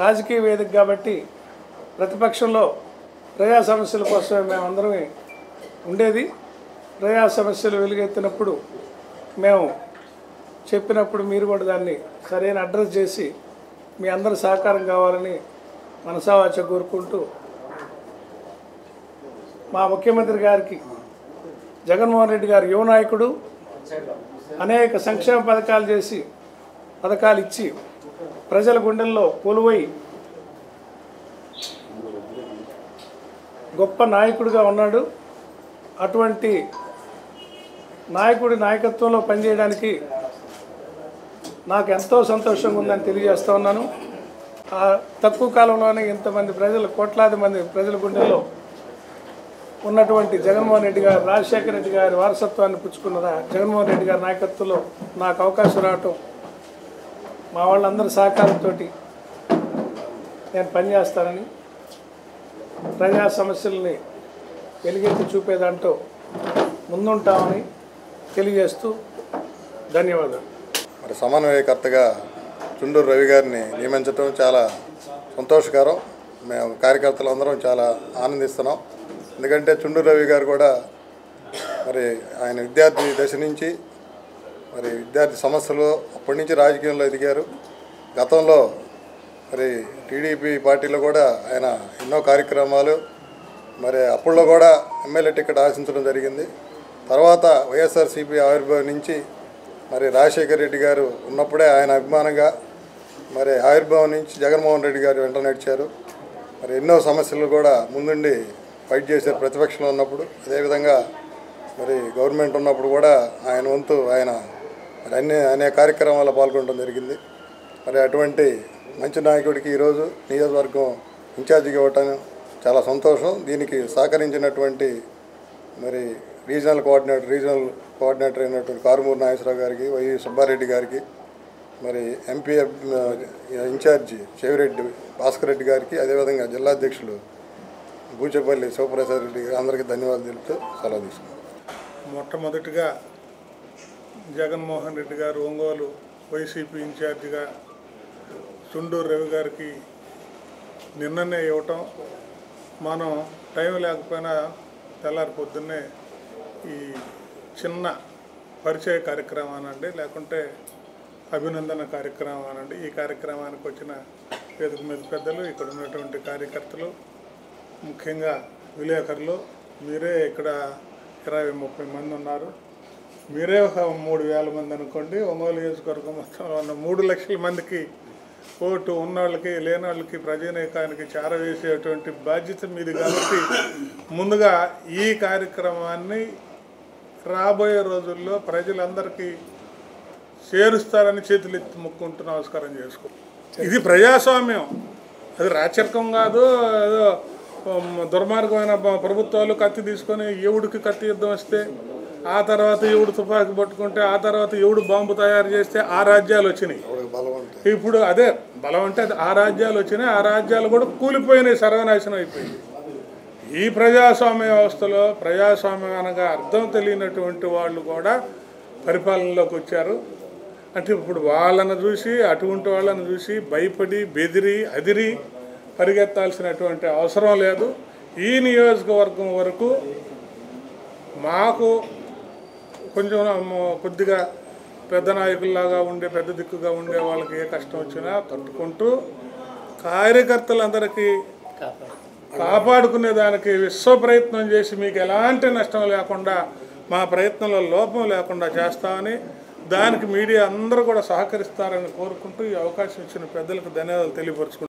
రాజకీయ వేదిక కాబట్టి ప్రతిపక్షంలో ప్రజా సమస్యల కోసమే మేమందరం ఉండేది. ప్రజా సమస్యలు వెలుగెత్తినప్పుడు మేము చెప్పినప్పుడు మీరు కూడా దాన్ని సరైన అడ్రస్ చేసి మీ అందరి సహకారం కావాలని మనసావాచ కోరుకుంటూ మా ముఖ్యమంత్రి గారికి జగన్మోహన్ రెడ్డి గారు యువ నాయకుడు, అనేక సంక్షేమ పథకాలు ఇచ్చి ప్రజల గుండెల్లో కొలువై గొప్ప నాయకుడిగా ఉన్నాడు. అటువంటి నాయకుడి నాయకత్వంలో పనిచేయడానికి నాకు ఎంతో సంతోషంగా ఉందని తెలియజేస్తూ ఉన్నాను. ఆ తక్కువ కాలంలోనే ఇంతమంది ప్రజలు, కోట్లాది మంది ప్రజల గుండెల్లో ఉన్నటువంటి జగన్మోహన్ రెడ్డి గారు, రాజశేఖర రెడ్డి గారి వారసత్వాన్ని పుచ్చుకున్న జగన్మోహన్ రెడ్డి గారి నాయకత్వంలో నాకు అవకాశం రావటం, మా వాళ్ళందరి సహకారంతో నేను పనిచేస్తానని, ప్రజా సమస్యల్ని వెలుగెత్తి చూపేదాంట్లో ముందుంటామని తెలియజేస్తూ ధన్యవాదాలు. మరి సమన్వయకర్తగా చుండూరు రవి గారిని నియమించడం చాలా సంతోషకరం. మేము కార్యకర్తలు అందరం చాలా ఆనందిస్తున్నాం. ఎందుకంటే చుండూరు రవి గారు కూడా మరి ఆయన విద్యార్థి దశ నుంచి మరి విద్యార్థి సమస్యలు అప్పటి నుంచి రాజకీయంలో ఎదిగారు. గతంలో మరి టీడీపీ పార్టీలో కూడా ఆయన ఎన్నో కార్యక్రమాలు, మరి అప్పుల్లో కూడా ఎమ్మెల్యే టికెట్ ఆశించడం జరిగింది. తర్వాత వైఎస్ఆర్సీపీ ఆవిర్భావం నుంచి మరి రాజశేఖర రెడ్డి గారు ఉన్నప్పుడే ఆయన అభిమానంగా మరి ఆవిర్భావం నుంచి జగన్మోహన్ రెడ్డి గారు వెంట నడిచారు. మరి ఎన్నో సమస్యలు కూడా ముందుండి ఫైట్ చేశారు ప్రతిపక్షంలో ఉన్నప్పుడు. అదేవిధంగా మరి గవర్నమెంట్ ఉన్నప్పుడు కూడా ఆయన వంతు ఆయన మరి అనేక కార్యక్రమాల్లో పాల్గొనడం జరిగింది. మరి అటువంటి మంచి నాయకుడికి ఈరోజు నియోజకవర్గం ఇన్ఛార్జిగా ఇవ్వటం చాలా సంతోషం. దీనికి సహకరించినటువంటి మరి రీజనల్ కోఆర్డినేటర్ అయినటువంటి కారుమూరి నాగేశ్వరరావు గారికి, వై సుబ్బారెడ్డి గారికి, మరి ఎంపీ ఇన్ఛార్జి చెవిరెడ్డి భాస్కర్ రెడ్డి గారికి, అదేవిధంగా జిల్లా అధ్యక్షులు బూచేపల్లి శివప్రసాద్ రెడ్డి గారు అందరికీ ధన్యవాదాలు తెలుపుతూ సెలవు తీసుకున్నాం. మొట్టమొదటిగా జగన్మోహన్ రెడ్డి గారు ఒంగోలు వైసీపీ ఇన్ఛార్జిగా చుండూరు రవి గారికి నిన్ననే ఇవ్వటం, మనం టైం లేకపోయినా తెల్లారి పొద్దున్నే ఈ చిన్న పరిచయ కార్యక్రమం అనండి, లేకుంటే అభినందన కార్యక్రమం అనండి, ఈ కార్యక్రమానికి వచ్చిన వేదిక మీద పెద్దలు, ఇక్కడ ఉన్నటువంటి కార్యకర్తలు, ముఖ్యంగా విలేకరులు, మీరే ఇక్కడ 20-30 మంది ఉన్నారు. మీరే ఒక 3,000 మంది అనుకోండి. ఒంగోలు నియోజకవర్గం మొత్తంలో ఉన్న 3 లక్షల మందికి ఓటు ఉన్నవాళ్ళకి లేని వాళ్ళకి ప్రజానీకానికి చేరవేసేటువంటి బాధ్యత మీది కాబట్టి ముందుగా ఈ కార్యక్రమాన్ని రాబోయే రోజుల్లో ప్రజలందరికీ చేరుస్తారని చేతులెత్తి మొక్కుంటూ నమస్కారం చేసుకో. ఇది ప్రజాస్వామ్యం, అది రాచరికం కాదు. ఏదో దుర్మార్గమైన ప్రభుత్వాలు కత్తి తీసుకొని ఎవడికి కత్తి యుద్ధం వస్తే, ఆ తర్వాత ఎవడు తుపాకీ పట్టుకుంటే, ఆ తర్వాత ఎవడు బాంబు తయారు చేస్తే ఆ రాజ్యాలు వచ్చినాయి. ఇప్పుడు అదే బలం అంటే ఆ రాజ్యాలు వచ్చినాయి, ఆ రాజ్యాలు కూడా కూలిపోయినాయి, సర్వనాశనం అయిపోయింది. ఈ ప్రజాస్వామ్య వ్యవస్థలో ప్రజాస్వామ్యం అనగా అర్థం తెలియనటువంటి వాళ్ళు కూడా పరిపాలనలోకి వచ్చారు. అంటే ఇప్పుడు వాళ్ళను చూసి, అటువంటి వాళ్ళని చూసి భయపడి బెదిరి అదిరి పరిగెత్తాల్సినటువంటి అవసరం లేదు. ఈ నియోజకవర్గం వరకు మాకు కొంచెం కొద్దిగా పెద్ద నాయకుల్లాగా ఉండే, పెద్ద దిక్కుగా ఉండే వాళ్ళకి ఏ కష్టం వచ్చినా తట్టుకుంటూ కార్యకర్తలందరికీ కాపాడుకునే దానికి విశ్వ ప్రయత్నం చేసి మీకు ఎలాంటి నష్టం లేకుండా, మా ప్రయత్నంలో లోపం లేకుండా చేస్తామని, దానికి మీడియా అందరూ కూడా సహకరిస్తారని కోరుకుంటూ ఈ అవకాశం ఇచ్చిన పెద్దలకు ధన్యవాదాలు తెలియపరుచుకుంటున్నాను.